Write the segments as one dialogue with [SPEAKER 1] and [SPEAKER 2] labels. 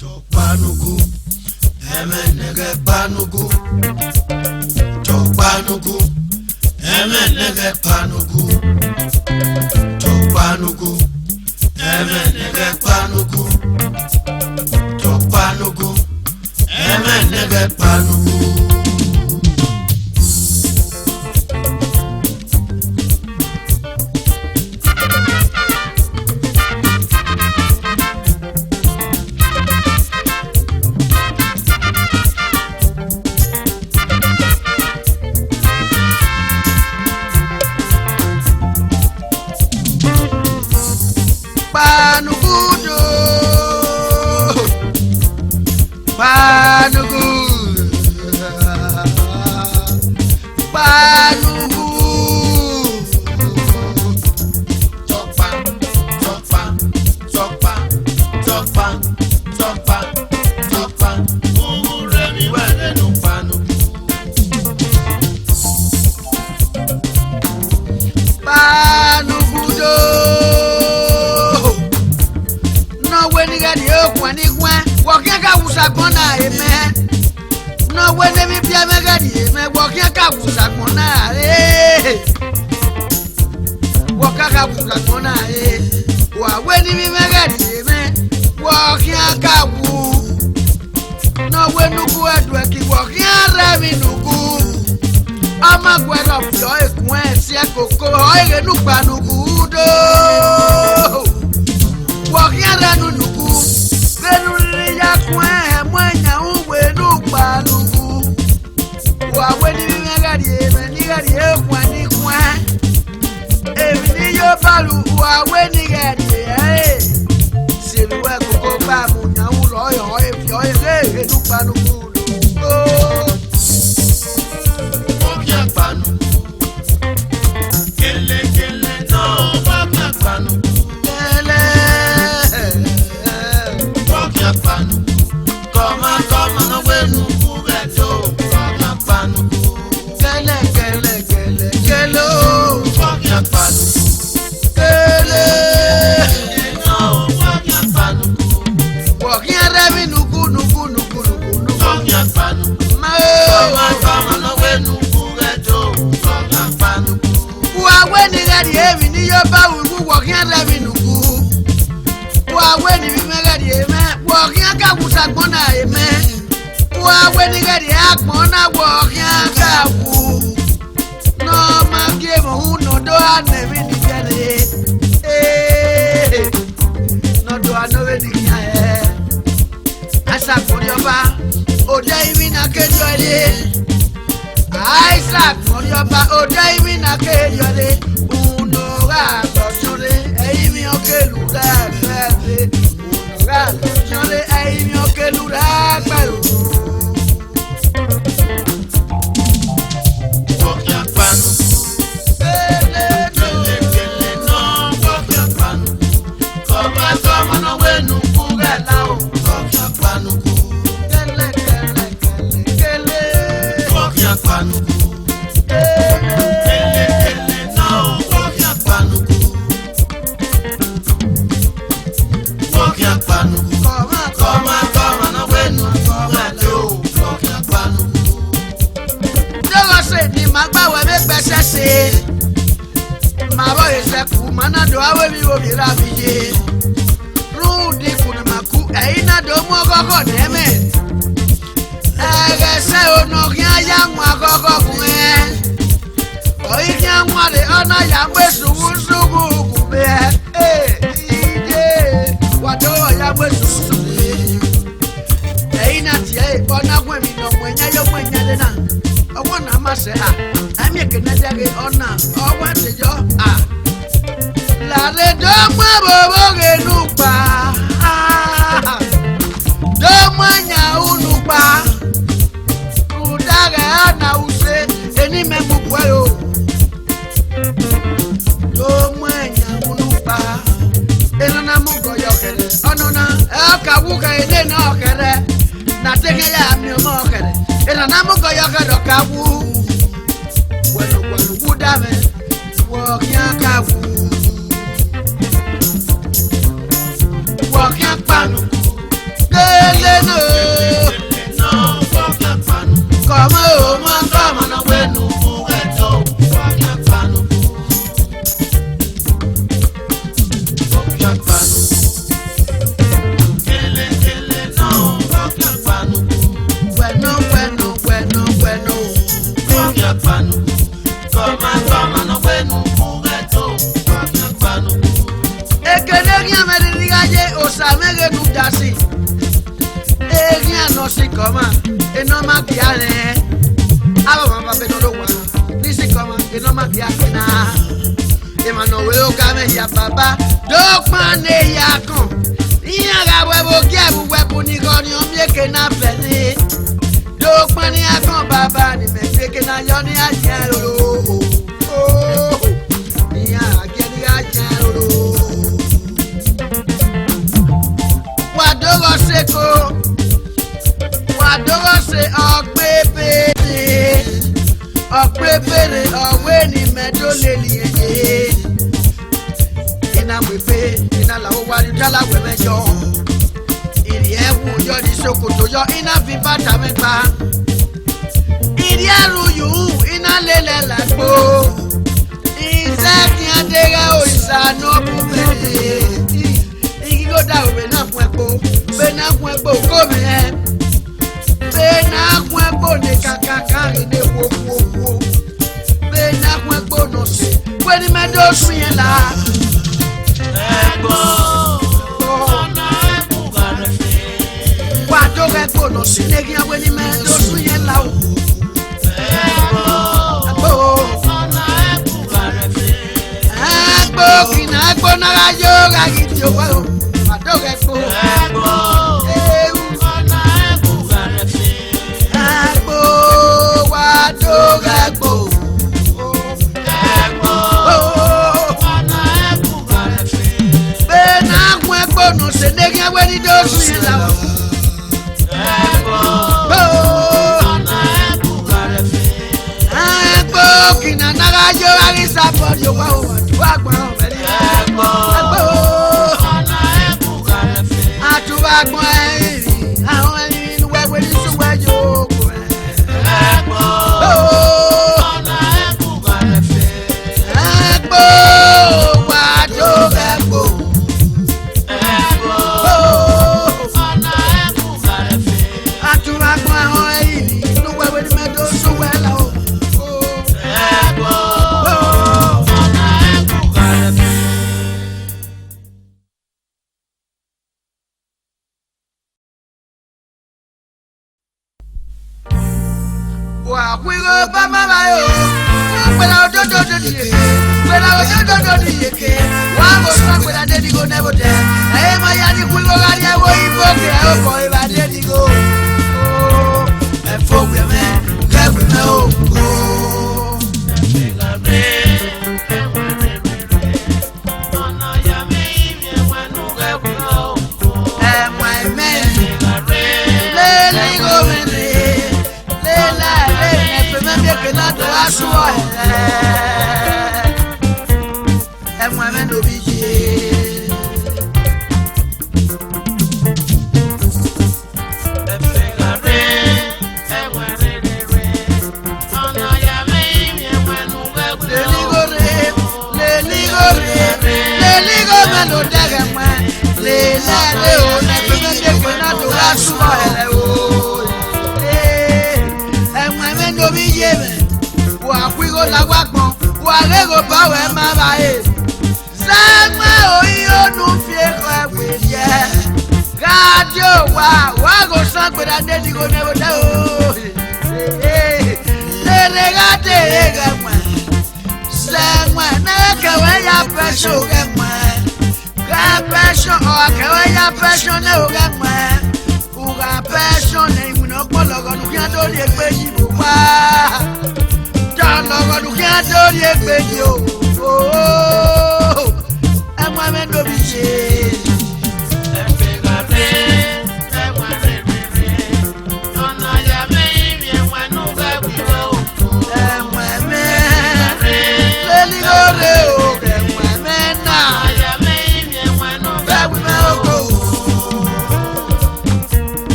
[SPEAKER 1] Chokpanuku, emenege panuku. Chokpanuku, emenege panuku. Chokpanuku, emenege panuku. Chokpanuku, emenege panuku.
[SPEAKER 2] Hey! así. Ella no se coma, y no más que ale. Aba mamá pero lo guana, ni se coma, y no más que nada. Y mano veo que ya papá, dos manes ya con. Y haga huevo que hago huevo ni con yo me que na perdí. Dos manes ya con papá, ni me que na yo ni ayer. Ni ayer. Wadogo seko. Wadogo se ọ̀pẹ̀pẹ̀rẹ̀ ọ̀wé ni mẹ́jọ lè lìyẹ̀yẹ̀. Iná wípé iná làwọn wá ní jálàwẹ̀ mẹ́jọ. Ìrì ẹ̀wù yọ ní ṣòkòtò yọ iná fi bàtà mẹ́ta. Ìrì ẹ̀rù yòówù iná lélẹ̀ làgbo. Iṣẹ́ kí á dẹ́rẹ́ òìsàn ọ̀bùn bẹ̀rẹ̀. Igi kó dá òwe náà fún ẹ̀pọ̀. Bẹ́ẹ̀ náà fún ẹ̀pọ̀ kó mi ẹ̀. Bena kwembo ne kakakari ne wo. Bena kwembo no se. Weni medo suyela.
[SPEAKER 1] Ebo. Ona ebu garefe.
[SPEAKER 2] Wado ebo no se. Negi ya weni medo suyela o.
[SPEAKER 1] Ebo. Ona ebu garefe.
[SPEAKER 2] Ebo kina ebo nara yo gagiti o wa o. Wado ebo.
[SPEAKER 1] Ebo.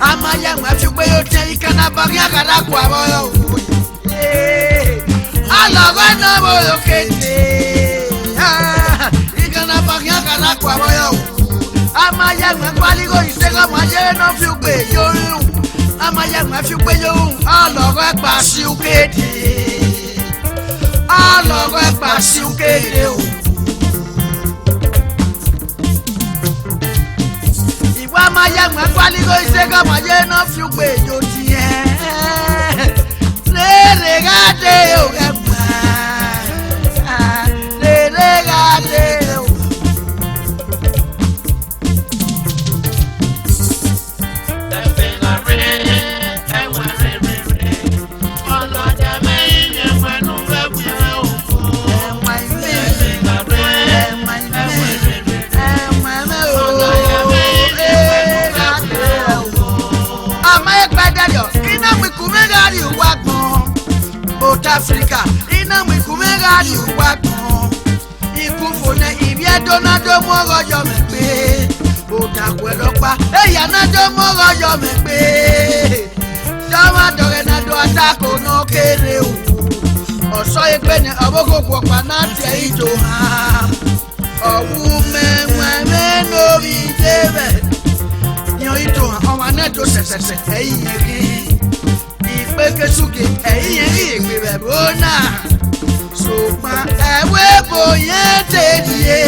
[SPEAKER 2] amaya mwafikwe yote ikana bagia karakwa boyo alagwa na boyo kete ikana bagia karakwa boyo amaya mwakwaligo isega maje no fikwe yo amaya mwafikwe yo alagwa pasi ukete alagwa pasi ukete amaya mwakwaligo isega maje no fikwe yo tie regate ogapa regate Africa ina mwikumegari uwakon ikufone ibiedonato morojo mepe otakwelopa eyanato morojo mepe dama dorenado atako no kere o oso ipene obokoko panate ito ha owu menwe no bidebe yo ito ha owaneto sesese eyiri Kesuke eyi egbe bona sopa ewe boye tedie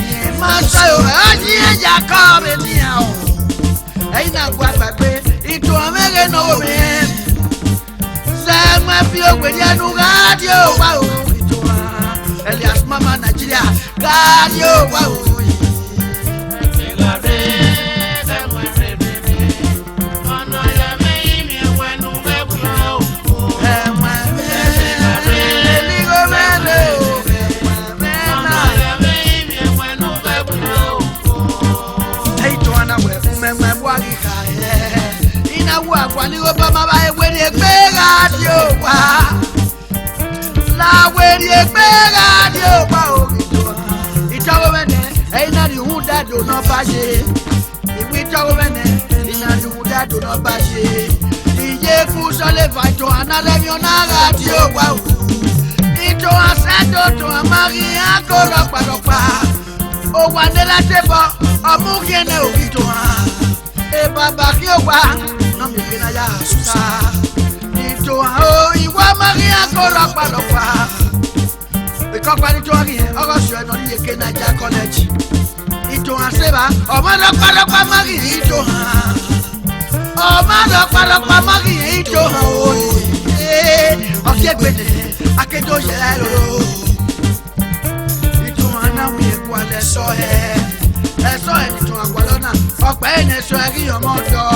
[SPEAKER 2] ye masayo aji eja ka be ni a o eyi na gwa gbagbe ito amere no me se ma fi ogbe di anu radio wa o ito Elias Mama Nigeria radio wa o Kwanigo bama ba ewere egbe radio wa la were egbe radio wa o itawo mene eina ri hu dado no ba se iwi itawo mene ina ri hu dado no ba se iye ku so le vaito anale mi ona radio wa o ito asedo to amari akoro padopa o wa ne la tebo omu kiene o ito ha e baba ki o wa no mi pina ya susa ito o iwa maria kolopalopa e ko pa ito ri ogo so no ni ke na ja college ito aseba o ma do palopa mari ito ha o ma do palopa mari ito ha o o ke gbede akedo je lo ito ana mi kwa le so eso ito akwalona ope ene so ri omo do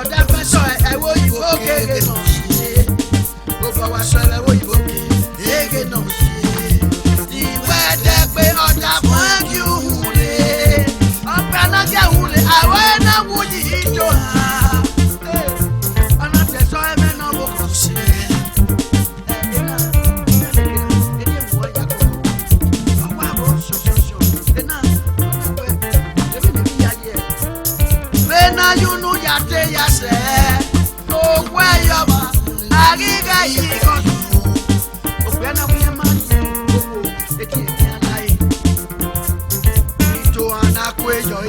[SPEAKER 2] Oda fẹ́ sọ ẹ̀wọ́ ìwọ́ kéde náà ṣe. Gbogbo wa sọ ẹlẹ́wọ̀. eti lai ito anakwe yo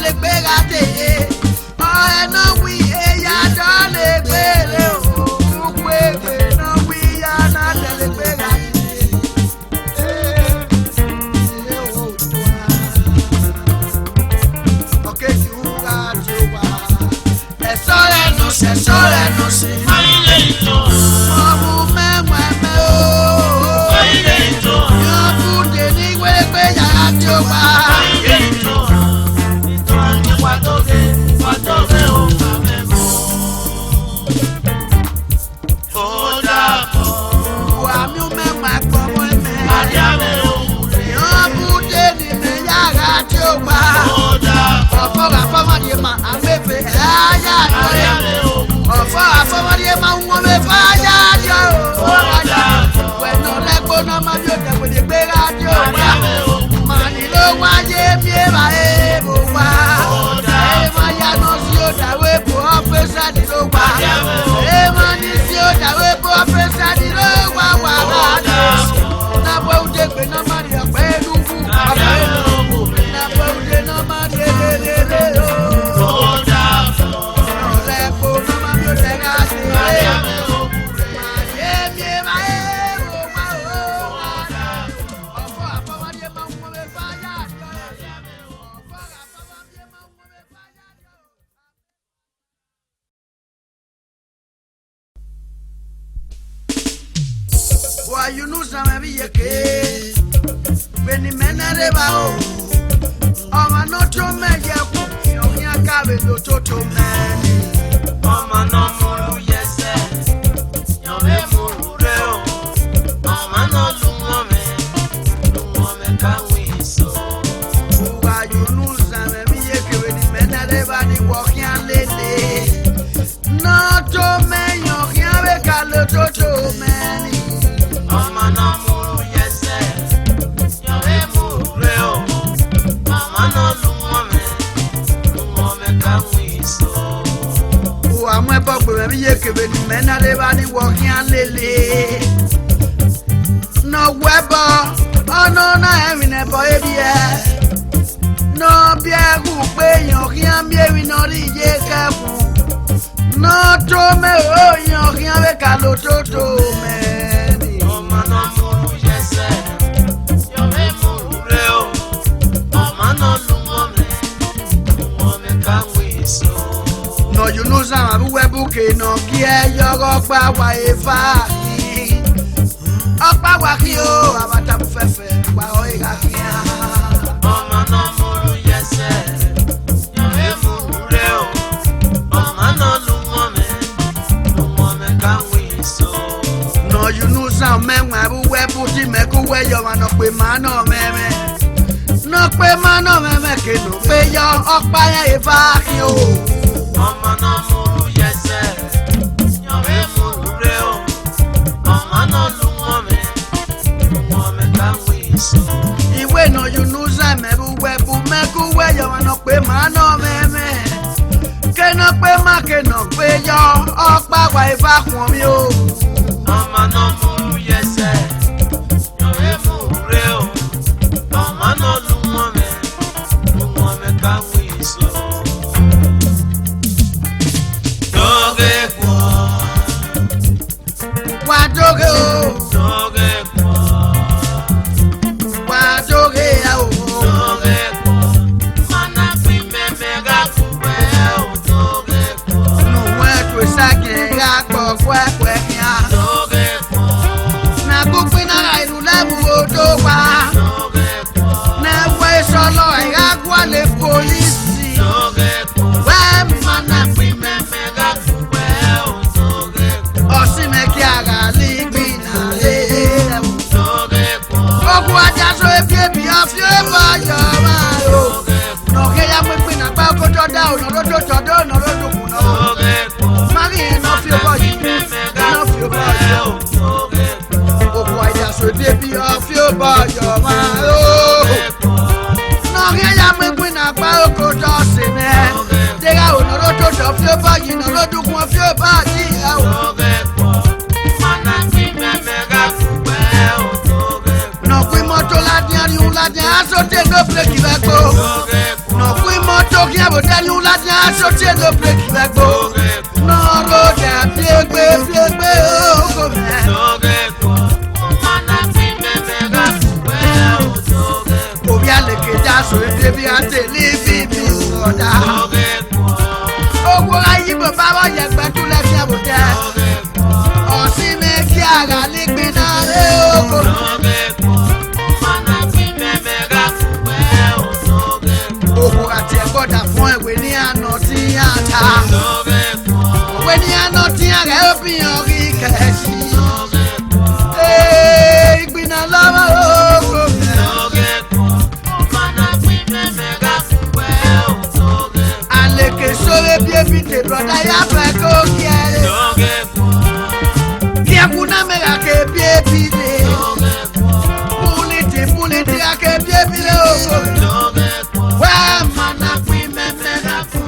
[SPEAKER 2] le pégate, no we ella no le pele, no we ya no le pégate. Okay, you got you. Es hora no sé. You know some of you when the men are about oh, no to make you cabe lo toto man. Oh, man, no more, yes, you're a mureo. Oh, man, no, woman, can we so? Why you know some of you when the men are about walking and lady? No to make you have a toto man. Men are everybody walking and lily. No weber, oh no, no, having a boy here. No beer who pay your young baby, not the careful. No, to me, oh, your young calo toto, man. Oh, man, yes, sir. You're a mureo. Oh, man, woman, can we so? No, you know some webuke no kia yogo pa wa efa opa wa ki o abata fefefe wa o iga kia mama no muru yese yo e mure o mama no lumo me kan we so no you know some men webu ti me ku we yo ma no pe ma no meme ke no pe yo opa ya efa ki o Mama no muru yese, nyore muru reo. Mama no lumome kan we so. Iwe no you know za mebu webu meku we yo no pe ma no meme. Ke no pe yo opa wa ifa kun mi o. Mama no muru yese, nyore muru reo. Mama no lumome kan we so. do fio ba yi no lo du kun fio ba ji a o no kui moto la diari un la dia so te no break back go no kui moto ki abo dali un la dia so te no break back go no go da piegbe o go me obi ale ke da so e bi ate live bi oda owo ayi baba wa ye gbe tu le fi abo de o si me ki ara ni gbe na e o go owo ati e boda fun ewe ni ana ti ata ewe ni ana ti ara o bi ori kesi igbina lawa o go aleke sore bi ebi te brother ya fe ko kiere ki akuna me ga ke bi ebi de puliti ga ke bi ebi le o wa mana kwi me ga fu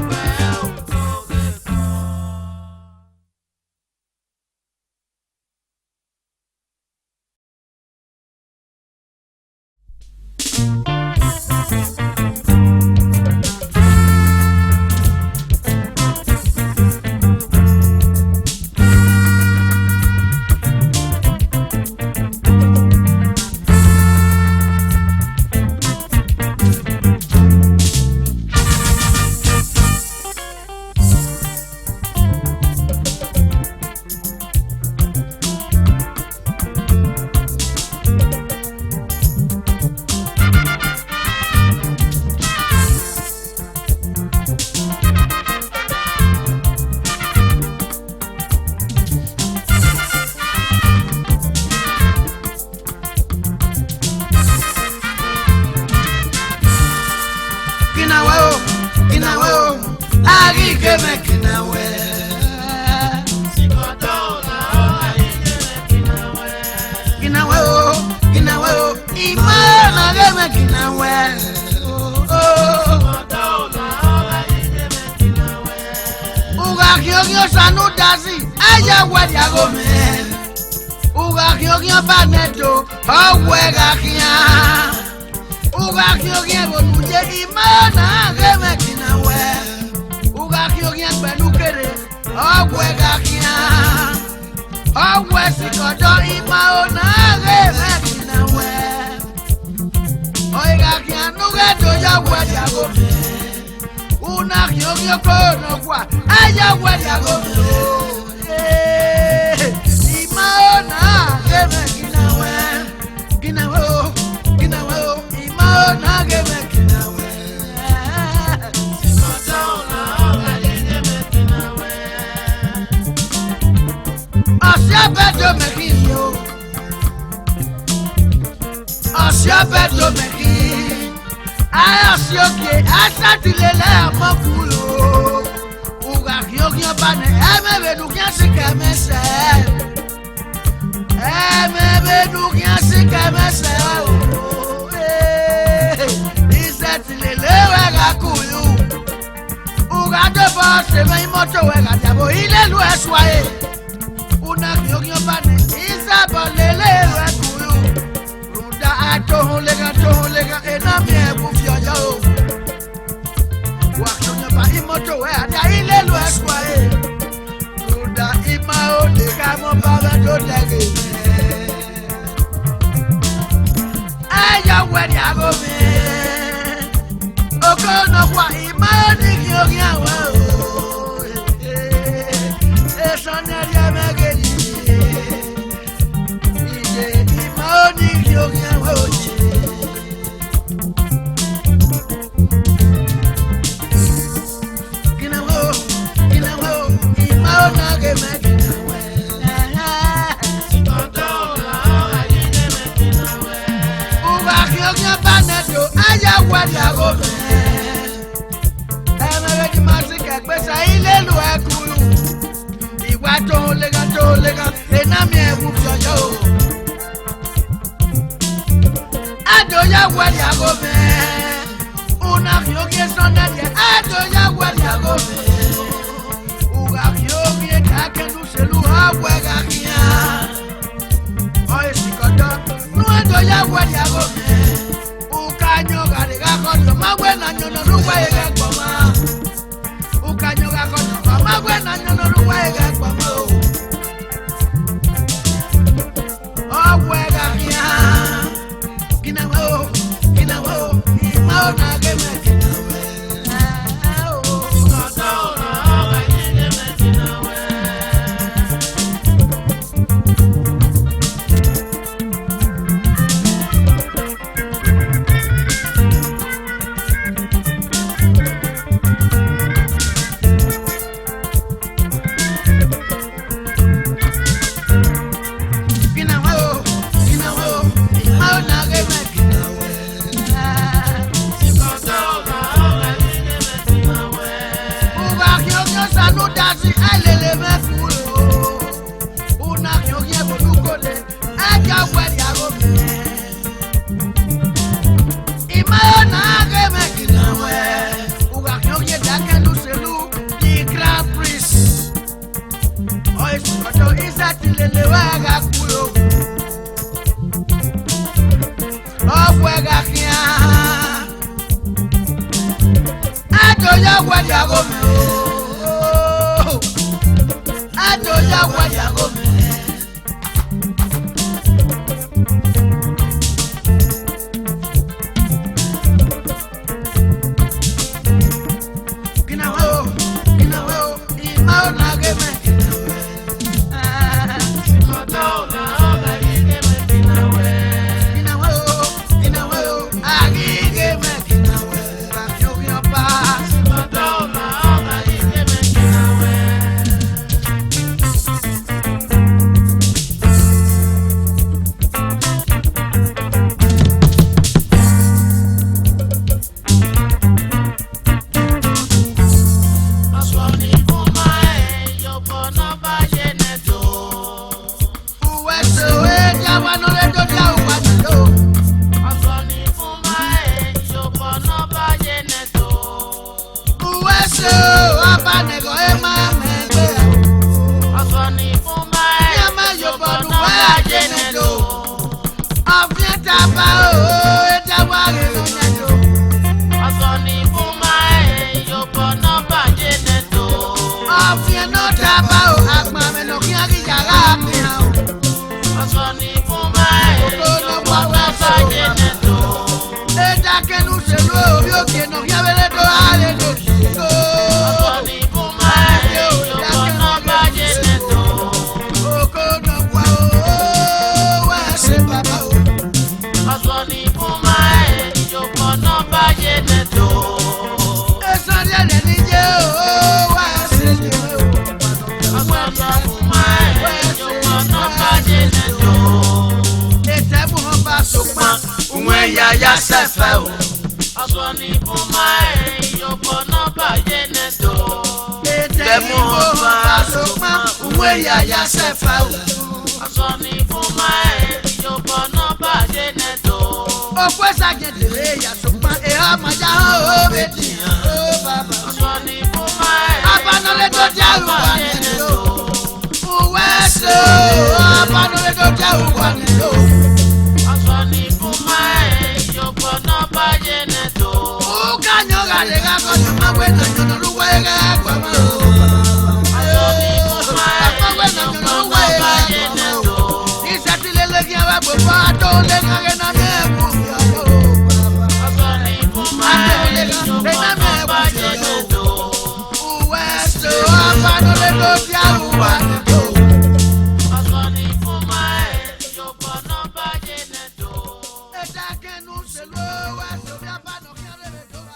[SPEAKER 2] Udasi elele mefuro. Una kyoye bolukole. Eja weli agome. Imana ageme kinawe. Uga kyoye dakelu selu. Di Grand Prix. Oye sukoto isati lele waga kuyo. Okwega kia. Adoya weli agome. Adoya weli agome. Ya se fe o.
[SPEAKER 1] Asoni kumae yoko no baye neto.
[SPEAKER 2] Demo ba sokma uwe ya se fe o.
[SPEAKER 1] Asoni kumae yoko no baye neto.
[SPEAKER 2] Okwe sajendere ya sokma e amaja o beti o baba.
[SPEAKER 1] Asoni kumae
[SPEAKER 2] abanole to jaru wa neto. Uwe so abanole to jaru wa neto.
[SPEAKER 1] Asoni kumae yoko no baye neto.
[SPEAKER 2] Ukanyo gale ga ko ma wena nyono ruwa ga kwa ma.
[SPEAKER 1] Asoni kumae yoko no baye neto.
[SPEAKER 2] Isatilele ki aba gbogbo ato le ngare na me mu yo.
[SPEAKER 1] Asoni kumae yoko no baye neto.
[SPEAKER 2] Uwe so abanole to jaru wa neto.
[SPEAKER 1] Asoni kumae yoko no baye neto.
[SPEAKER 2] Eta kenu selo wa so bi abano ki ale be to ba.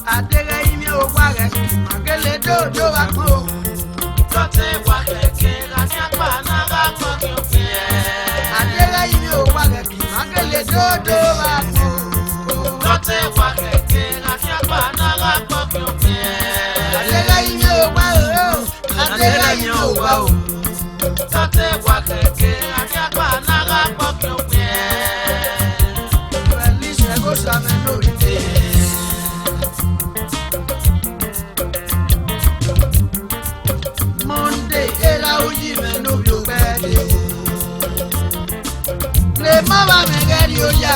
[SPEAKER 2] Adega imi o wage, magele do wa ko.
[SPEAKER 1] Tote wa keke la ni apa na ga ko ki o fi e.
[SPEAKER 2] Adega imi o wage, magele do wa ko.
[SPEAKER 1] Tote wa keke la ni apa na ga ko ki o fi e.
[SPEAKER 2] Adega imi o wage, adega imi o wage.
[SPEAKER 1] Tote wa keke la ni apa na ga ko ki o fi e.
[SPEAKER 2] Felice go same no ite. Monday era oyi me no bi o bede. Le mama me geri o ya.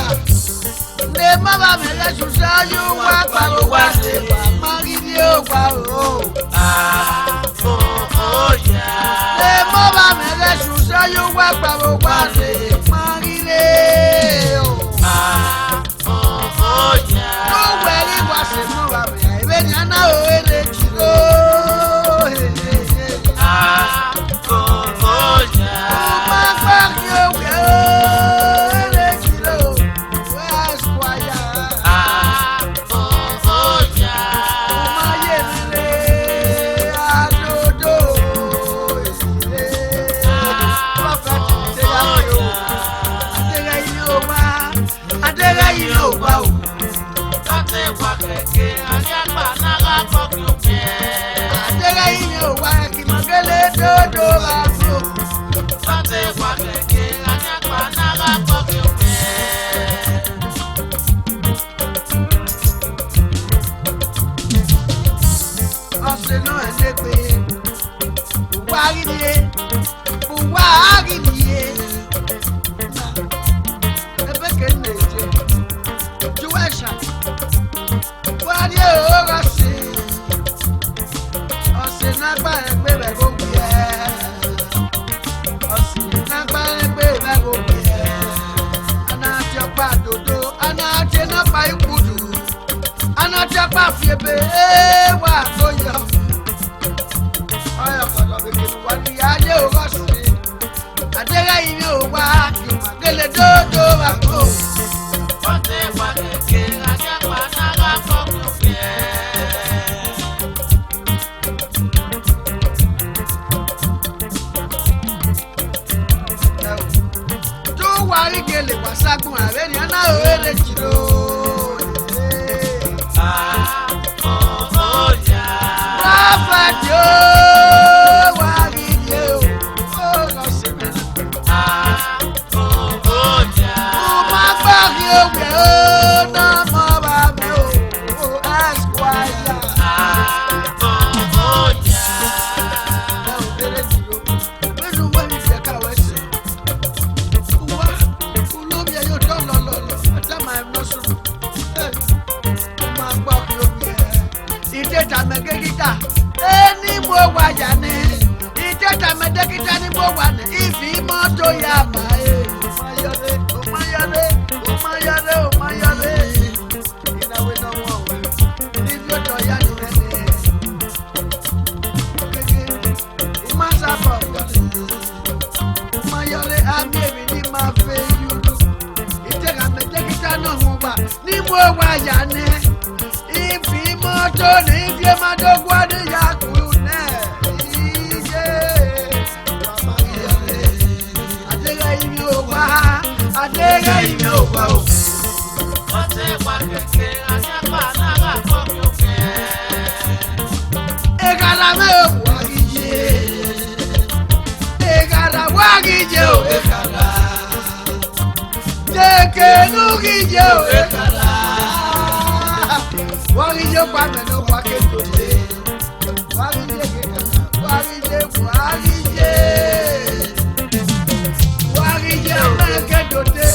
[SPEAKER 2] Le mama me le susa yo wa paro wa se wa magidi o wa o.
[SPEAKER 1] Ah, oh, yeah.
[SPEAKER 2] Le mama me le susa yo wa paro wa se magidi o.
[SPEAKER 1] Ah, oh, yeah.
[SPEAKER 2] No weri wa se mo wa me. Ebe ni ana o ele chiro.
[SPEAKER 1] Ah, oh, yeah.
[SPEAKER 2] Ma pa ki o we o ele chiro. dodo ako.
[SPEAKER 1] Sote kwa keke anya kwa naga koke ume.
[SPEAKER 2] Ọ̀sẹ̀ náà ẹ̀ pé buwari ni ye ebe ke na-eje jụwa ịsha buhari ọrọ si ọsị na-agba egbe bego bie ọsị na-agba egbe bego bie ana-achị ọkpa dodo ana-achị n'ọkpa ikwudu ana-achị ọkpa fiebe ewa agoyọ ọyọ kọlọ bekee wani adé ọrọ si adéra yìí ò wá kí màgélé dodo wà kó.
[SPEAKER 1] Sote kwa keke anya kwa naga koke ume.
[SPEAKER 2] tó wárí gèlè wàságun ààrẹ ni aná òrèrè jìrò. Ráfàdì ó wárí ni ó lọ sí mi. Mo máa gbárí òwe ó náà mọ́ bá mi ó Esquire. Òrèrè jìrò nínú wẹ́ẹ̀mí jẹ́ káwé sí. Wá olómi ẹ̀ yóò dán lọ́lọ́lọ́ ẹ̀dá máa ń lọ sùn. Mo máa gbárí òwe ẹ̀. Ìjẹta mẹ́gẹ́gídà ẹni mo wà yà ni. Ìjẹta mẹ́gẹ́gídà ni mo wà ní. Ìfì mọ́tò yà máa ẹ̀. Ó máa yọlé. Ìnáwó iná wọ̀ wẹ̀. Níbi ó jọ yá ni lẹ́nu ẹ̀. Kéké ó máa sábà yọlé. Ó máa yọlé àmì èmi ní máa fẹ́ yúlù. Ìjẹta mẹ́gẹ́gídà náà mo wà ní mo wà yà ni. Ìfì mọ́tò ní ìdí ẹ̀ máa dọ́gbọ́ ní yàgò náà. Ìyé wà máa yọlé. Adéra yìí ò wá. Adéra yìí ò wá o.
[SPEAKER 1] Sote kwa keke anya kwa naga koke ume.
[SPEAKER 2] Egara me o wagije. Egara wagije o egara. Deke nugije o egara. Wagije kwa me no kwa kedote. Wagije kekana. Wagije. Wagije me kedote.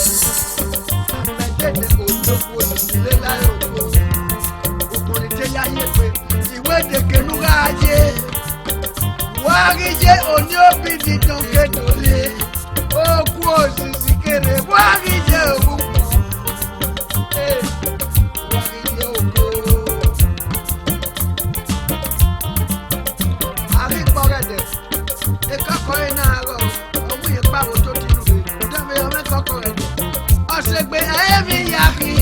[SPEAKER 2] Amedede ojoko osile láyé oko. Òkùnrin tẹ yáyé pé ìwé dèké nuga ayé. Wagije òní òbí dídán kédolé. Okú òsìsì kéré. Wagije òkú pọ̀. Wagije òkú. Àríkpọ̀rẹ̀dẹ̀. Ìkọ́kọ̀ iná àárọ̀. Ọmú yẹn pàwọ́ tó ti nù. Dẹ́mi ọmọ ìkọ́kọ̀ rẹ̀ dẹ̀. Ọ̀sẹ̀gbè ẹ̀mí yàkí.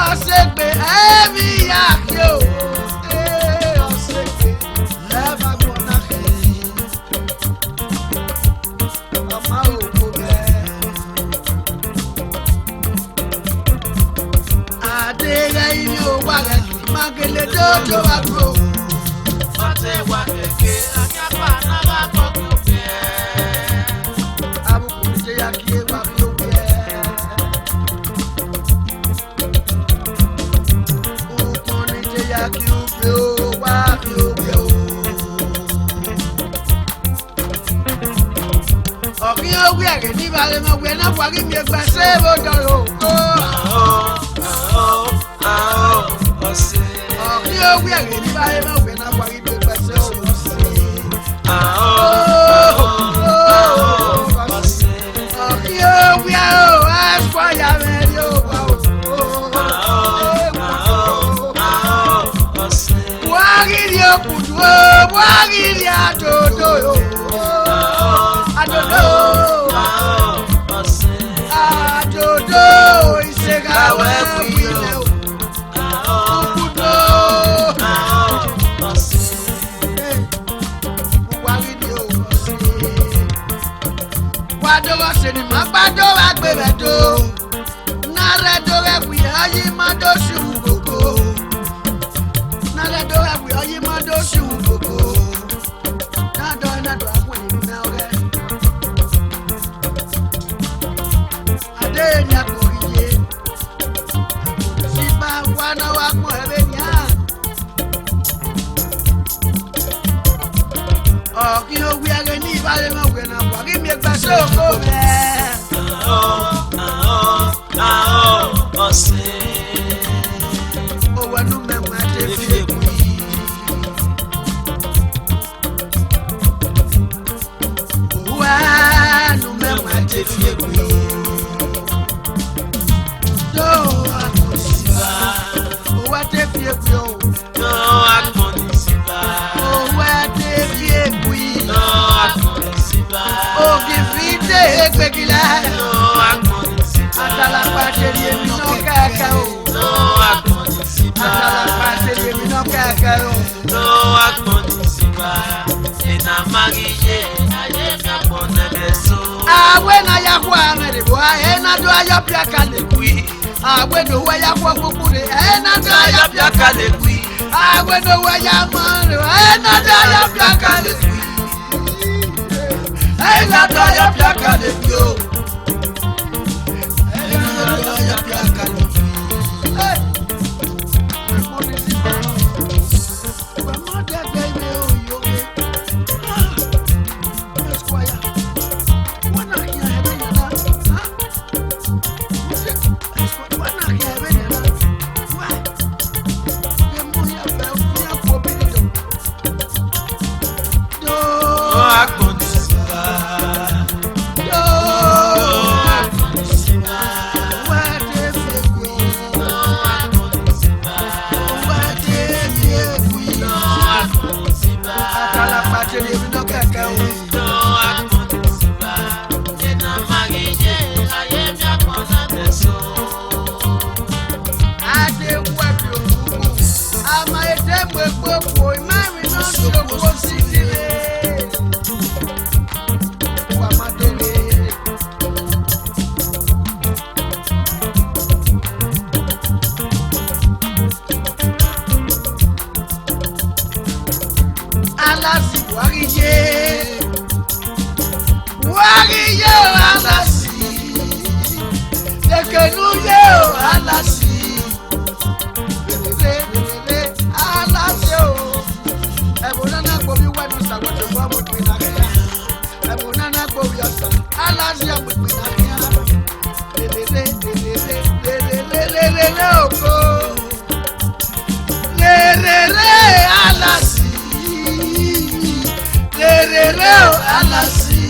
[SPEAKER 2] Ọ̀sẹ̀gbè ẹ̀mí yàkí o. Ọ̀sẹ̀gbè ẹ̀fà gbọ̀nà kẹ̀lé. Ọmọ òkú bẹ́ẹ̀. Adéra yìí ò wá rẹ̀ kì í máa gèlè dódò wá gbó.
[SPEAKER 1] Sote kwa keke anya kwa naga koke ume.
[SPEAKER 2] Àbùkù ṣe yàkí ewa bí ó wẹ̀. Òkùnrin ṣe yàkí ó gbé ó wá bí ó wẹ̀ o. Ọ̀gbìn owó ẹ̀rẹ̀ ní ìbàlẹ̀ mọ̀ wẹ̀ náà wà rí mi ẹgbẹ́ ṣé ó dọ̀rọ̀ òkú. Ọ̀gbìn owó ẹ̀rẹ̀ ní ìbàlẹ̀ mọ̀ wẹ̀ náà wà rí mi ẹgbẹ́ ṣé ó dọ̀rọ̀ òkú. Ọ̀gbìn owó Esquire rẹ̀ yóò wá o. Buhari ni òkùdù o, Buhari ni àdòdò o. Àdòdò ìṣègàwé wílẹ̀ o. Òkùdù Buhari ni o. Wàdúrà sẹ́ni máa gbàdúrà gbẹ̀rẹ̀ tó. Nàrẹ̀ dọ̀rẹ̀ wí ayé má dọ̀sù gbogbo. Nàrẹ̀ dọ̀rẹ̀ wí ayé má dọ̀sù gbogbo. Wale mawena wagi mi gba soko me.
[SPEAKER 1] Ose.
[SPEAKER 2] O wanu me ma te fi ekui. O wanu me ma te fi ekui. Do akonisiba. O wa te fi ekui o.
[SPEAKER 1] Do akonisiba.
[SPEAKER 2] O wa te fi ekui.
[SPEAKER 1] Do akonisiba.
[SPEAKER 2] O gifite egbegila.
[SPEAKER 1] Do akonisiba.
[SPEAKER 2] Atala pateri emi no kaka o.
[SPEAKER 1] Do akonisiba.
[SPEAKER 2] Atala pateri emi no kaka o.
[SPEAKER 1] Do akonisiba. Ena magije aye kapona beso.
[SPEAKER 2] Awe na ya kwa ngere bwa ena do ya pia kale kui. Awe do wa ya kwa kokure ena do ya pia kale kui. Awe do wa ya mare ena do ya pia kale kui. Ena do ya pia kale kui. Ena do ya pia kale kui. Eh. Mama de baby o yo. Esquire. Wana ya hebe na. Ha? Wana ya hebe na. Wa. Demo ya ba ya ko bi do. Do
[SPEAKER 1] Akonisiba.
[SPEAKER 2] do.
[SPEAKER 1] Akonisiba.
[SPEAKER 2] Wa de fe ku.
[SPEAKER 1] Akonisiba.
[SPEAKER 2] Wa de fe ku.
[SPEAKER 1] Akonisiba.
[SPEAKER 2] Atala patele mi no kaka o.
[SPEAKER 1] Do akonisiba. Ena magije aye kapona beso.
[SPEAKER 2] Ade wa bi o. Ama ete gbogbo ima mi no so sile. Wa ma dele. Alasi wariye. Wariye o alasi. Ekenuye o alasi. Lele alasi o. Ebonana gbobi wenu sawoto gbo mo pe na ya. Ebonana gbobi osa. Alasi o pe na ya. Lele oko. Lele alasi. Lele o alasi.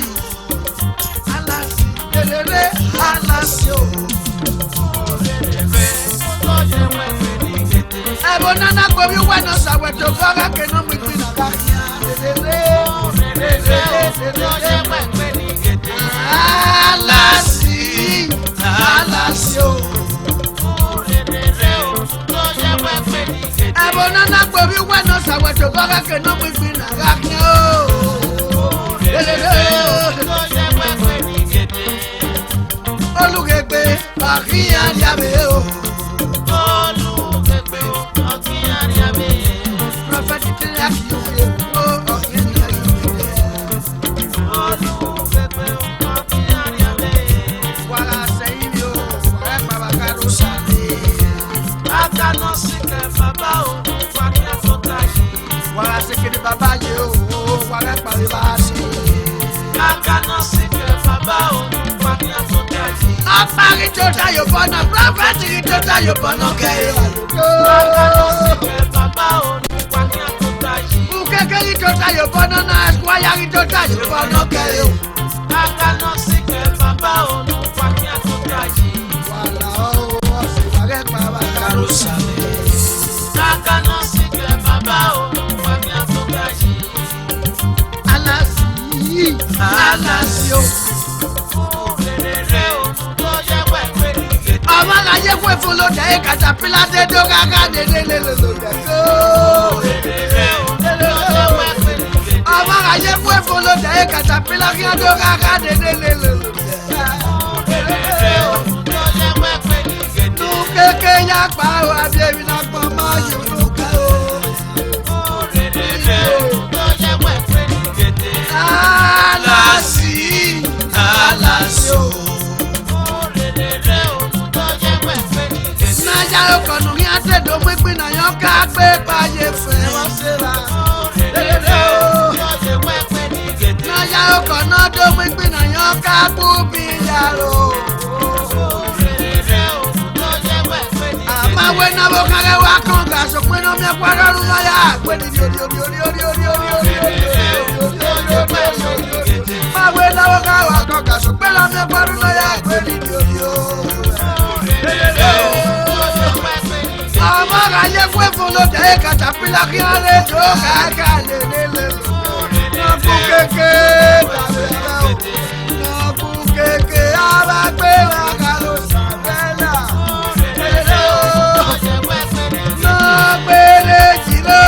[SPEAKER 2] Alasi. Lele alasi o. Ebonana gbobi wenu sawoto gbo ke no mi pin na ya. Alasi. Alasi o. Ebonana gbobi wenu sawoto gbo ke no mi pin na ya o. Olugegbe akia diabe o. Prophet Tilaki o. Wala seyi o. Wala babakaru sale. Wala sekere baba ye o. Wala pare ba se. Apari tota yo bona, prophet tota yo bona ke. Ukekeri tota yo bona na squire tota yo bona ke. Wala o, se wale babakaru sale. Alasi, alasi o. Ọmọ láyé fún efolo dẹ̀ katapila dé dó gágá dédé lélẹ́lẹ́ dẹ̀ tó. Ọmọ láyé fún efolo dẹ̀ katapila kí wọ́n dó gágá dédé lélẹ́lẹ́ dẹ̀. Nu kéke ya pa o, àbí èmi náà pọ̀ mọ́ yòó ká o. Alasi, alasi o. Naja okonu ri ate do mo pe na yan ka pe paye fe won se ra. Naja okonu yo gbegbe na yan ka bu bi yaro. Ama we na bo kare wa kan ga so pe no me kwara ru na ya gbe ni ori. Ma we na bo ka wa kan ga so pe la me kwara na ya gbe ni ori. Ama ga ye kwe fun lo de ka tapila ki are do ka le. Na bu keke abagbe wa ka lo sabela. Na gbele jilo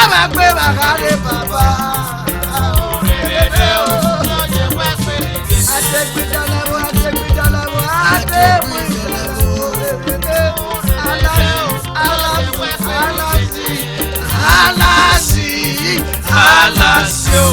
[SPEAKER 2] abagbe wa ka le baba. Alasio.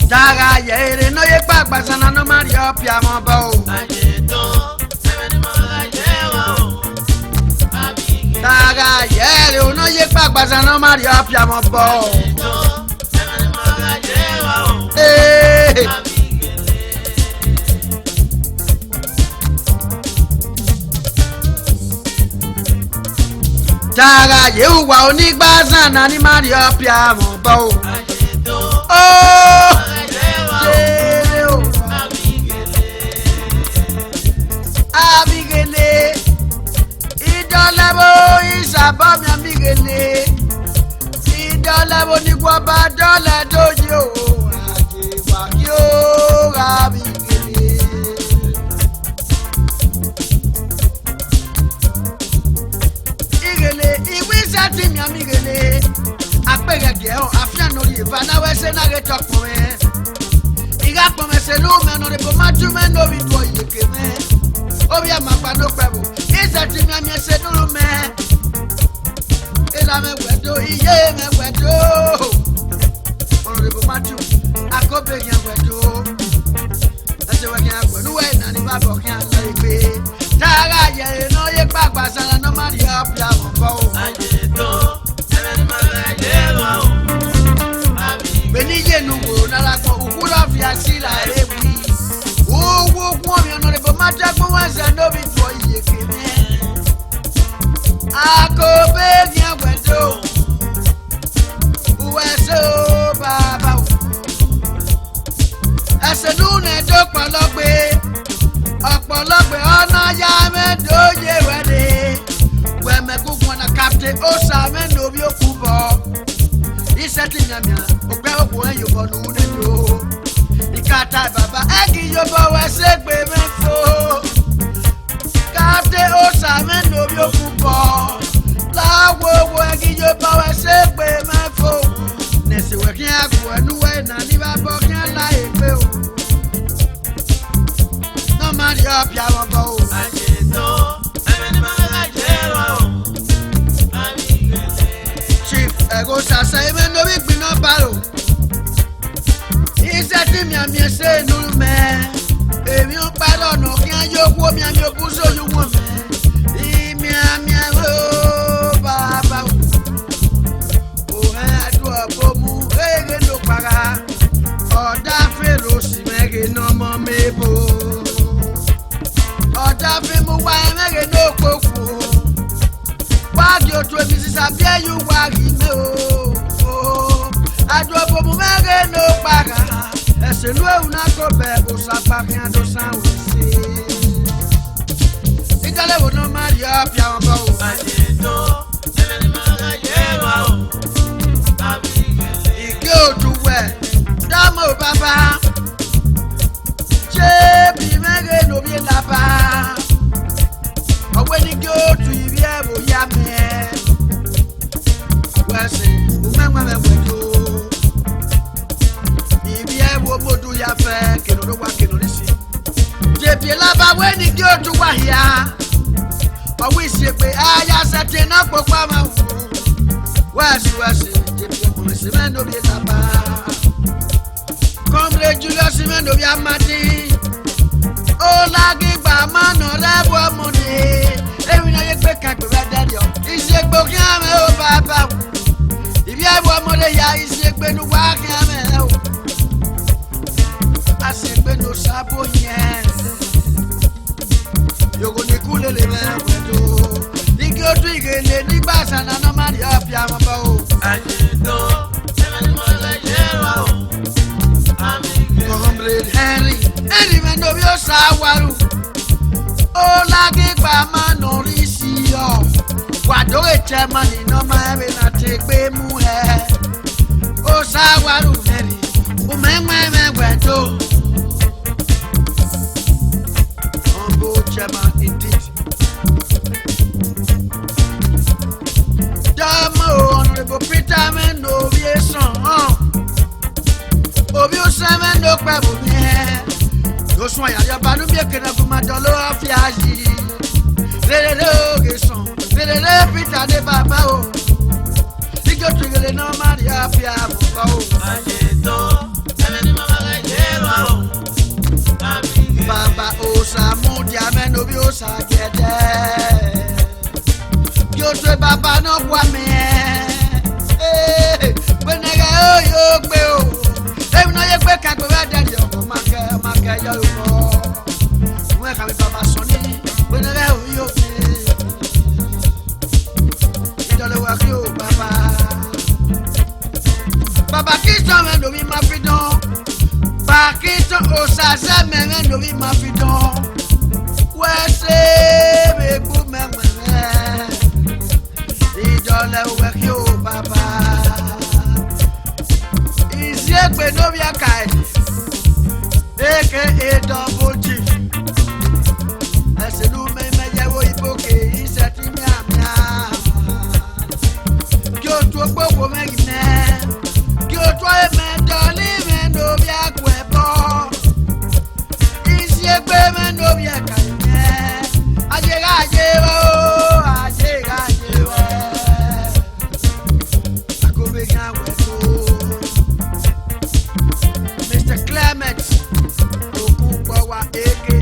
[SPEAKER 2] Daga yere no ye pa pasana no Mario piamo bo. Daga yere no ye pa pasana Mario piamo bo. Daga ye wa onigba sana ni Mario piamo bo. Oh! Abigele, idolabo isabo mi abigele, idolabo ni kwaba dola dojo, ajewa kyo abigele. Igele, iwisa ti mi abigele, apegege o afian ori ifana wese na ge tokpo me. Iga pome se lu me no de po maju me no bi do yeke me. Obi amapa no pebo isa ti mi ami se duru me ela me wedo iye me wedo ono de bomatu akobe yan wedo ase wa yan wedo we na ni ba bo kan la igbe tara ye no ye papa sala no mari up ya mo bo ajeto ele ni ma la je wa o ami beni ye nu wo na la ko ukuro fi asila ewi wo mi ono de bomatu agbo wa se no bi to iye keme akobe yan wedo uweso baba esenu ne do ọ̀pọ̀lọpọ̀ ọ̀nà ya mẹ́dọ̀ọ́yẹ wẹ́dẹ̀ wẹ́mẹ́gbógun ọ̀nà captain ọ̀sà mẹ́nọ̀ọ́bí òkú bọ̀ iṣẹ́ ti yànmíà òpẹ́ òkú ẹ̀ yóò bọ̀ lówó nínú ìkàtà bàbá ẹ̀kì yóò bọ̀ wẹ́sẹ̀ gbé mẹ́fọ́ captain ọ̀sà mẹ́nọ̀ọ́bí òkú bọ̀ láwọ̀ owó ẹ̀kì yóò bọ̀ wẹ́sẹ̀ gbé mẹ́fọ́ nẹ̀sìwẹ̀ kí á kú ẹnu wẹ̀ nà ní bá bọ̀ kí á láyé pé o. Mario piamo bo ajeto emeni mala jero amigele chief ego sasa emeno bi gbino baro ise ti mi ami ese nuru me emi o pa lọ́nà ki an yo ku mi ami obu so yu won me mi ami o baba o adu abomu ege no para oda fero si mege no mo mebo ọ̀dà fi mú wá ẹ̀mẹ́rẹ̀ ní òpópó wáàgì òtún èmi sísá bí ẹ̀yìn wá rí mi o àjọpọ̀ mú mẹ́rẹ̀ ní òpàrà ẹ̀sìn ló èwù náà kò bẹ̀ òṣàpàkì àdó sáwọn sí i ìjọlẹ̀wò náà má rí ọ̀pì àwọn bọ̀ o. àjètò ẹlẹ́ni máa ń yẹ wá o. ìké òtún wẹ̀ baba. Chebi mege no bi laba. Owe ni go to ibi e bo ya me. Wese, umema me wedo. Ibi e bo bodu ya fe, keno do wa keno risi. Chebi laba we ni go to wa hia. Owe se pe aya sete na popa ma wu. Wese, chebi mo se me no bi laba. Comrade Julius Simendo bi amati. O lagi gba mano rebo money. Ewi na ye gbe kan gbe daddy o. Ise gbo ki ame o baba. Ibi ebo amode ya ise gbe nu wa ki ame o. Ase gbe no sabo yen. Yogo ni kule le me wedo. Igi otu igele nigba sana no mari afia mo ba o.
[SPEAKER 1] Ajido, eme ni mo le yewa o.
[SPEAKER 2] Comrade Henry mendo bi o sawaru. O lagi gba mano risi o. Wado eche mani no ma ebe na te gbe mu he. O sawaru Henry. O me wedo. Ombo chema indeed. Damo honorable Peter mendo bi eson. Obi o seme no pe bo mi e. Yo sun aya banu mi ekena ku ma do lo afia yi. Lele o ge son. Lele Peter de baba o. Ijo tugele no ma ri afia mo ba o.
[SPEAKER 1] Ajido, eme ni mo le yewa o.
[SPEAKER 2] Baba o sa mu dia me no bi o sa gede. Yo se baba no kwa me. Benega o yo gbe o. Ebi na ye gbe ka gbe daddy o ma ke yo lo. Mo ka mi baba so ni. Benega o yo fi. Idole wa ki o baba. Baba Kingston me do mi ma fi don. Ba Kingston o sa se me do mi ma fi don. We se me ku me me. Idole wa ki o baba. Isiekpe no bi akai. Eke double G. Ese nu me yewo iboke iseti mi amia. Ki o tu gbogbo me gine. Ki o tu e me doli me no bi akwebo. Isiekpe me no bi akai me. Aje o. Akobe gan wedo. Mr. Clement Okubawa aka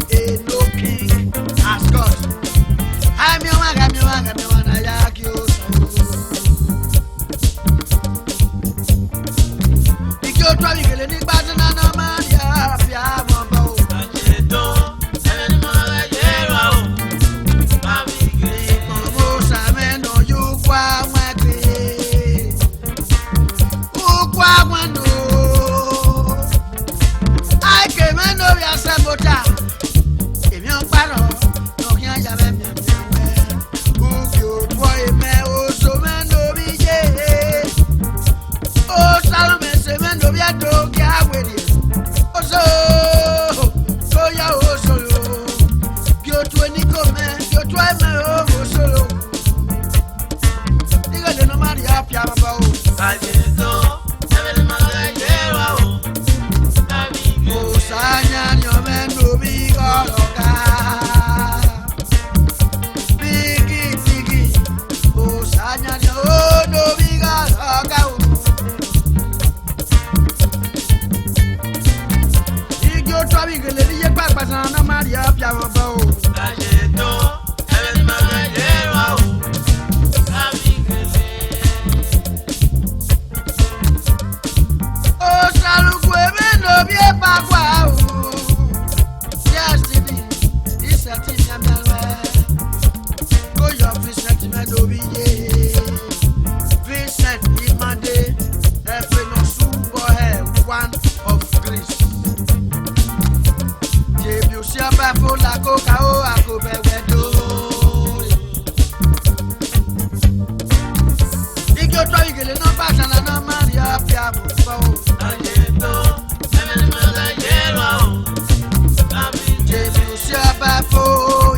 [SPEAKER 2] Peppo,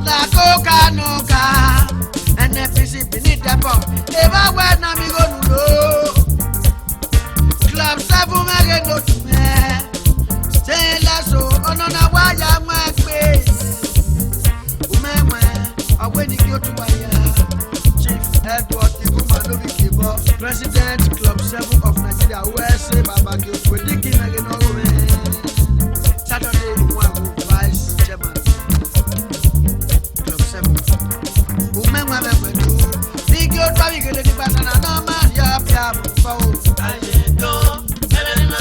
[SPEAKER 2] La Coca Noga, and the PC beneath the pump. If I were not me go Club 7 again go to me. Say lasso, on a wire, my face. I went to go to Chief Edward Igumanobi Kibo, President Club 7 of Nigeria, where say Baba Gil, predicting again over Saturday, one Vice Chairman, Club 7. Women were never do. Big your driving, get the banana, no man, yap, phone.
[SPEAKER 1] I don't, and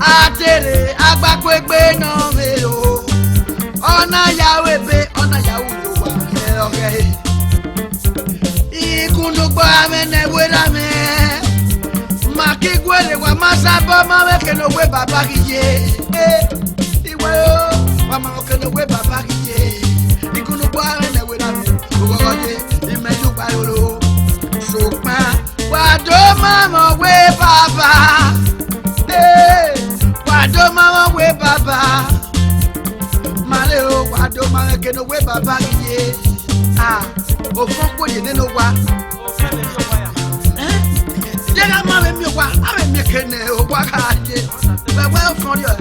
[SPEAKER 2] Atere agbakwegbe no me o. Ona yawe be ona yawu yo wa okay. Ikunu gba me ne wera me. Makigwele wa masabo mama ke no we baba kiye. Iwe o wa mama ke no we baba kiye. Ikunu gba me ne wera me. Ogoje imeju gba lolo. Sokpa wa do mama we baba. Wa do mama we baba. Male o wa do mama ke no we baba kiye. Ah, o fon ko ye nínú wa.
[SPEAKER 1] O fe le yo wa ya.
[SPEAKER 2] Jega ma me mi wa, ave mi kene o wa ka je. Ba wa fon yo.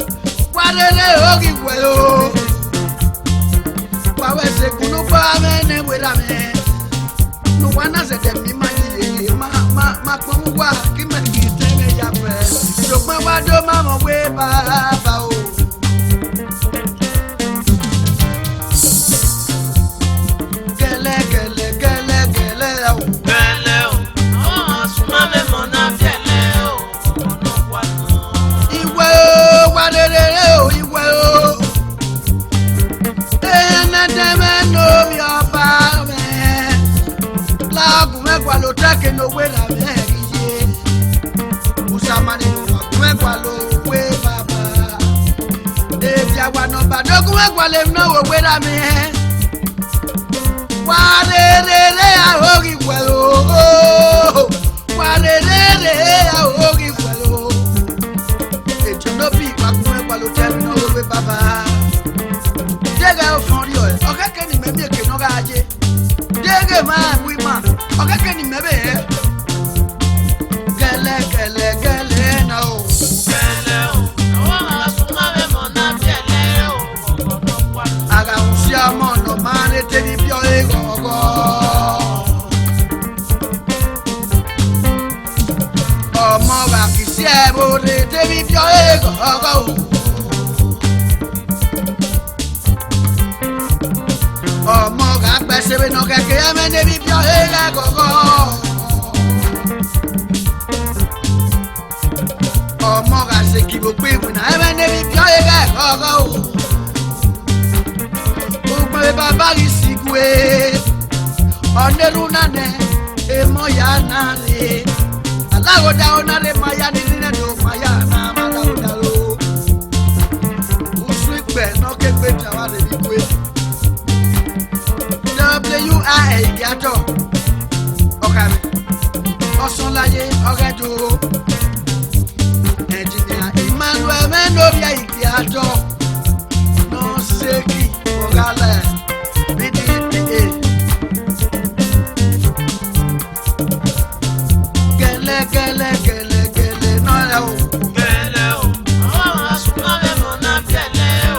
[SPEAKER 2] Wa lele o ki we o. Wa we se kunu ba me ne we la me. No wa na se de mi ma ni ma ko wa ki me ki te me ya pe. So pa wa do ma mo we baba o. Gele gele gele gele o.
[SPEAKER 1] Gele o. Oh, suma me mona gele o. Ono wa no.
[SPEAKER 2] Iwe o, wa lele o, iwe o. Ena deme no mi oba me. Lagu me kwa lo take no we la me kiye. Usamani no wa me kwa lo we baba. E bia wa no ba dogu me kwa le no we la me. Wa lele a hogi we o. Wa lele a hogi we o. No be makune kwa lo temi no we baba. Dege o fon ri o. Oka ke ni me mi ke no ga aje. Dege ma wi ma. Oka ke ni me be. Gele gele gele no.
[SPEAKER 1] Gele o. Oh, suma me mona gele o. Ono wa no.
[SPEAKER 2] Aga unsi amo no mane te bi bio e gogo. Omo ga kisi e bo le te bi bio e gogo. Omo ga gbese we no keke e me ne bi bio e gogo. Omo ga se ki bo pe we na e me ne bi bio e gogo. Ogbe baba ri sigwe. Onelu nane e mo ya na le. Alago da ona le maya ni ni do maya na malago da lo. Usu ipe no ke pe tawa le bi we. WIA Giato. Okare. Osonlaye Ogedo. Engineer Emmanuel Menobia Giato. No seki Ogale. BDPA. Gele gele gele gele no ya o.
[SPEAKER 1] Gele o. Oh, suma me mona gele o.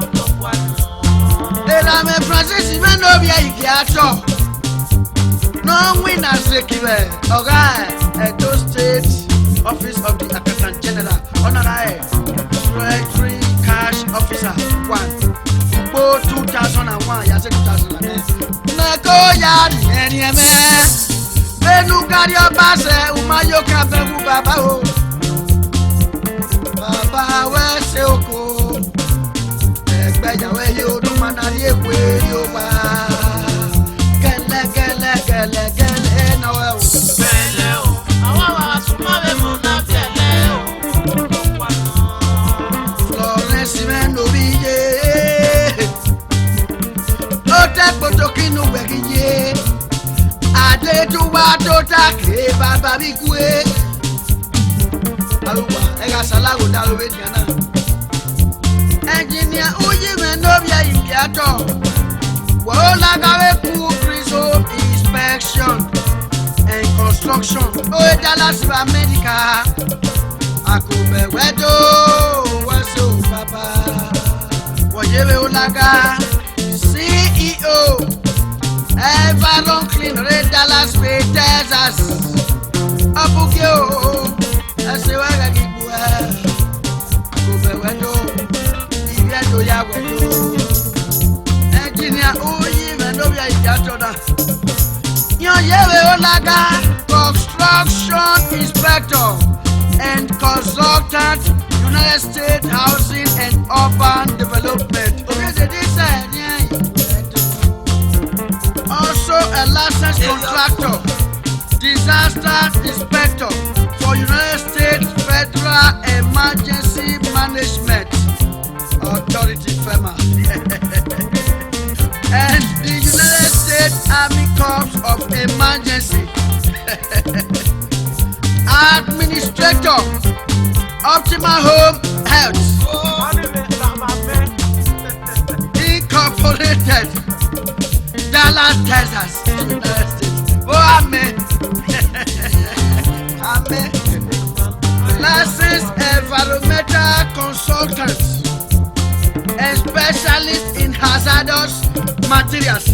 [SPEAKER 1] Ono wa no.
[SPEAKER 2] Ela me Francis Menobia Giato. No win as sekiwe. Oga Edo State Office of the Accountant General. Honorary Treasury Cash Officer 1. Bo 2001 ya se 2009. Neko ya ni eme. Benu gari oba se umayo ka bewu baba o. Baba we se oko. Egbe yawe yo do manari ekwe yo wa. Gele gele gele gele no we o.
[SPEAKER 1] Gele o. Awa suma me mona gele o. Ono wa no.
[SPEAKER 2] Florence Menobie. O te potokinu wegiye. Ade tu wa to take baba bi kwe. Aluwa ega salago dalo be diana. Engineer Uyi Menobia Giato. Wo la gawe ku priso inspection and construction. O Dallas America. Akube wedo waso papa. Woyewe olaga CEO. Everon Clean Red Dallas Bay Texas. Abukio. Asewaga gibua. Akube wedo. Ibedo ya wedo. Engineer Uyi Menobia Giato na. Yoyewe olaga construction inspector and consultant United States Housing and Urban Development. Also a licensed contractor, disaster inspector for United States Federal Emergency Management Authority FEMA and the United States Army Corps of Emergency Administrator, Optima Home Health Incorporated, Dallas, Texas, United States. Oh, amen. Amen. Licensed environmental consultants and specialists in hazardous materials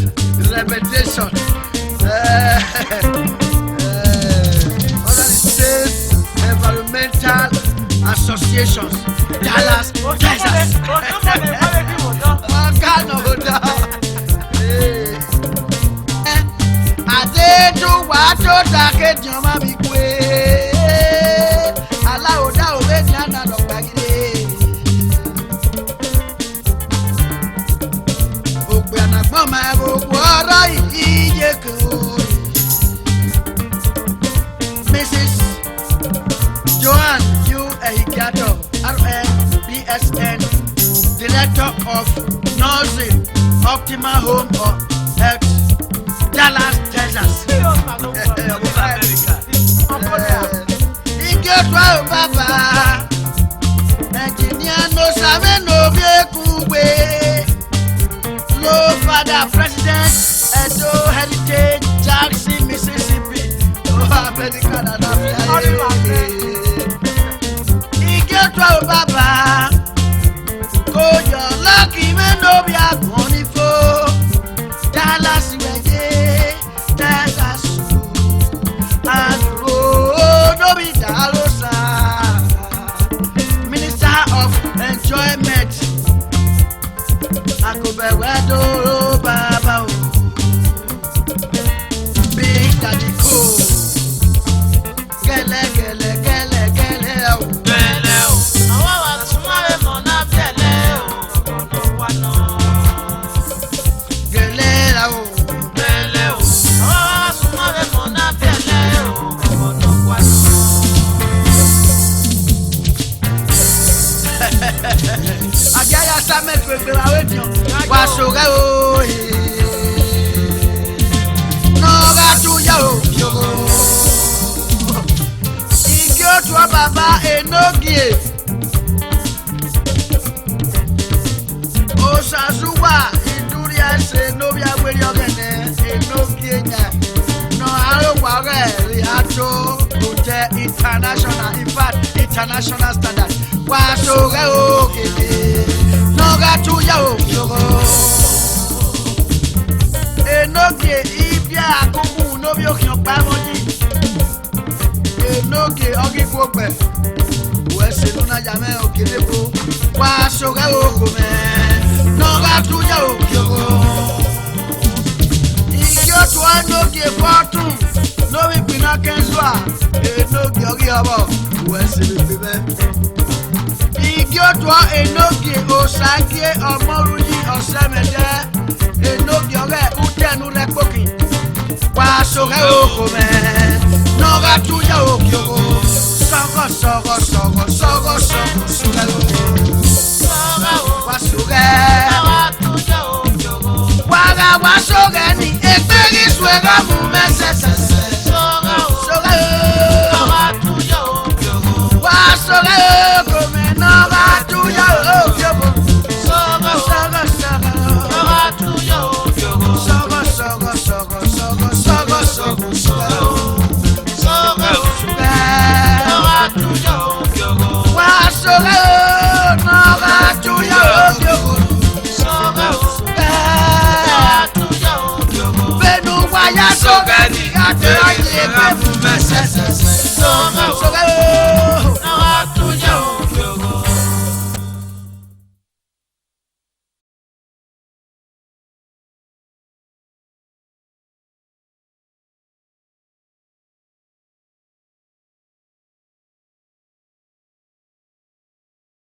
[SPEAKER 2] remediation. Other states environmental associations, Dallas, Texas. Adéjú wàá tó dákejì ọmọ mi pé aláwòdà òwe ní àná lọ gbàgede. Òpè ànàgbọ́n máa gbogbo ọ̀rọ̀ ìdíje kò. Mrs. Joanne U. Ehikiato, RN, Director of Nursing, Optima Home Health, Dallas, Texas. Ike twa o baba, engineer no same no be kugbe. Lo father president, Edo Heritage, Jackson, Mississippi. Oh, America na Africa. Ike twa o baba, ko yo lucky me no be agboni fo. Dallas, Texas, and no be Dalosa, Minister of Enjoyment, Akobewedo Baba, Big Daddy Co, Gele. Agaya same pepe la wedio wa soga o no ga tu ya o ikyo tu baba enogie o sasuwa induria se no bi agberi ogene enogie nya no aro wa re ato hotel international, in fact international standard. Wasoga o keke, noga tuya o kyogo. Enoge ibia akuku nobi okyon pamoji. Enoge ogi kwope, wese nuna jame o kelebo. Wasoga o kome, noga tuya o kyogo. Ikyo tuwa noge fortune, nobi pina kenzwa. Enoge ogi obo, wese bebe. Igioto enoge osagie omoruyi osemede enoge ore utenu repoki wa soge okome noga tuya okyogo sogo soge wa soge wa soge ni egberi suega mu mesese soge wa soge okome noga tuya okyogo Soga